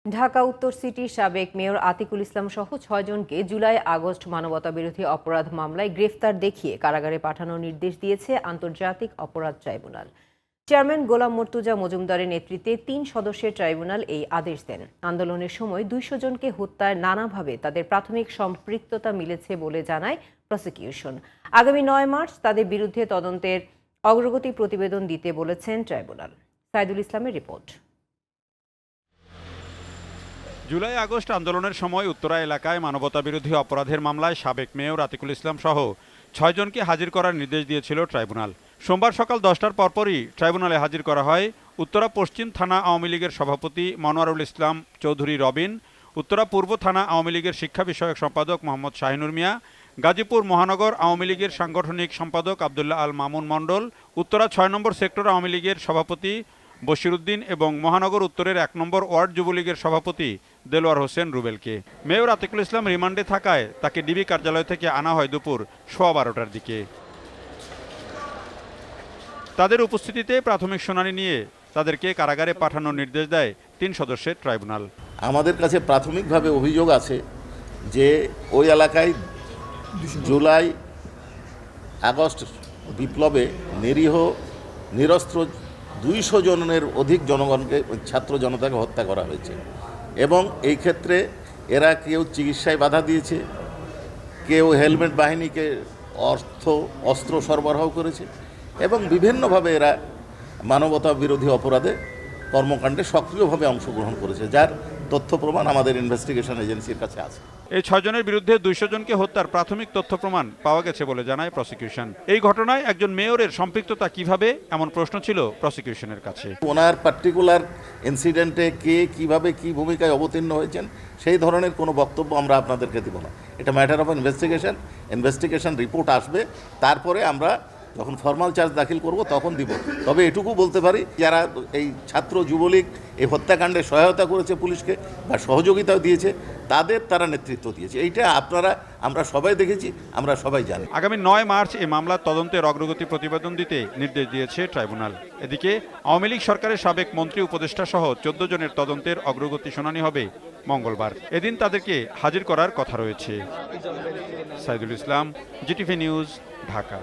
ঢাকা উত্তর সিটির সাবেক মেয়র আতিকুল ইসলাম সহ ৬ জনকে জুলাই আগস্ট মানবতাবিরোধী অপরাধ মামলায় গ্রেফতার দেখিয়ে কারাগারে পাঠানোর নির্দেশ দিয়েছে আন্তর্জাতিক অপরাধ ট্রাইব্যুনাল। চেয়ারম্যান গোলাম মর্তুজা মজুমদারের নেতৃত্বে ৩ সদস্যের ট্রাইব্যুনাল এই আদেশ দেন। আন্দোলনের সময় ২০০ জনকে হত্যায় নানাভাবে তাদের প্রাথমিক সম্পৃক্ততা মিলেছে বলে জানায় প্রসিকিউশন। আগামী ৯ মার্চ তাদের বিরুদ্ধে তদন্তের অগ্রগতি প্রতিবেদন দিতে বলেছেন ট্রাইব্যুনাল। সাইদুল ইসলামের রিপোর্ট। জুলাই আগস্ট আন্দোলনের সময় উত্তরা এলাকায় মানবতাবিরোধী অপরাধের মামলায় সাবেক মেয়র আতিকুল ইসলাম সহ ৬ জনকে হাজির করার নির্দেশ দিয়েছিল ট্রাইব্যুনাল। সোমবার সকাল ১০টার পরপরই ট্রাইব্যুনালে হাজির করা হয় উত্তরা পশ্চিম থানা আওয়ামী লীগের সভাপতি মনোয়ারুল ইসলাম চৌধুরী রবিন, উত্তরা পূর্ব থানা আওয়ামী লীগের শিক্ষা বিষয়ক সম্পাদক মোহাম্মদ শাহিনুর মিয়া, গাজীপুর মহানগর আওয়ামী লীগের সাংগঠনিক সম্পাদক আবদুল্লাহ আল মামুন মণ্ডল, উত্তরা ৬ নম্বর সেক্টর আওয়ামী লীগের সভাপতি বশিরউদ্দিন এবং মহানগর উত্তরের ১ নম্বর ওয়ার্ড যুবলীগের সভাপতি দেলোয়ার হোসেন রুবেলকে। মেয়র আতিকুল ইসলাম রিমান্ডে থাকায় তাকে ডিবি কার্যালয় থেকে আনা হয় দুপুর 12:15টার দিকে। তাদের উপস্থিতিতে প্রাথমিক শুনানি নিয়ে তাদেরকে কারাগারে পাঠানোর নির্দেশ দেয় ৩ সদস্যের ট্রাইব্যুনাল। আমাদের কাছে প্রাথমিকভাবে অভিযোগ আছে যে ওই এলাকায় জুলাই আগস্ট বিপ্লবে নিরীহ নিরস্ত্র ২০০ জনের অধিক জনগণকে, ছাত্র জনতাকে হত্যা করা হয়েছে এবং এই ক্ষেত্রে এরা কেউ চিকিৎসায় বাধা দিয়েছে, কেউ হেলমেট বাহিনীকে অস্ত্র সরবরাহ করেছে এবং বিভিন্নভাবে এরা মানবতা বিরোধী অপরাধে কর্মকাণ্ডে সক্রিয়ভাবে অংশগ্রহণ করেছে, যার তথ্য প্রমাণ আমাদের ইনভেস্টিগেশন এজেন্সির কাছে আছে। এই ৬ জনের বিরুদ্ধে ২০০ জনকে হত্যার প্রাথমিক তথ্য প্রমাণ পাওয়া গেছে বলে জানায় প্রসিকিউশন। এই ঘটনায় একজন মেয়রের সম্পৃক্ততা কিভাবে, এমন প্রশ্ন ছিল প্রসিকিউশনের কাছে। ওনার পার্টিকুলার ইনসিডেন্টে কে কিভাবে কি ভূমিকায় অবতীর্ণ হয়েছেন সেই ধরনের কোনো বক্তব্য আমরা আপনাদেরকে দেব না। এটা ম্যাটার অফ ইনভেস্টিগেশন রিপোর্ট আসবে, তারপরে আমরা যখন ফর্মাল চার্জ দাখিল করব তখন দিব। তবে এটুকু বলতে পারি, যারা এই ছাত্র যুবলীগ এই হত্যাকাণ্ডে সহায়তা করেছে পুলিশকে বা সহযোগিতাও দিয়েছে, তারা নেতৃত্ব দিয়েছে। এইটা আমরা সবাই দেখেছি, আমরা সবাই জানি। আগামী ৯ মার্চ এই মামলার তদন্তের অগ্রগতি প্রতিবেদন দিতে নির্দেশ দিয়েছে ট্রাইব্যুনাল। এদিকে আওয়ামী লীগ সরকারের সাবেক মন্ত্রী উপদেষ্টা সহ ১৪ জনের তদন্তের অগ্রগতি শুনানি হবে মঙ্গলবার। এদিন তাদেরকে হাজির করার কথা রয়েছে। Saidul Islam, GTV news, Dhaka.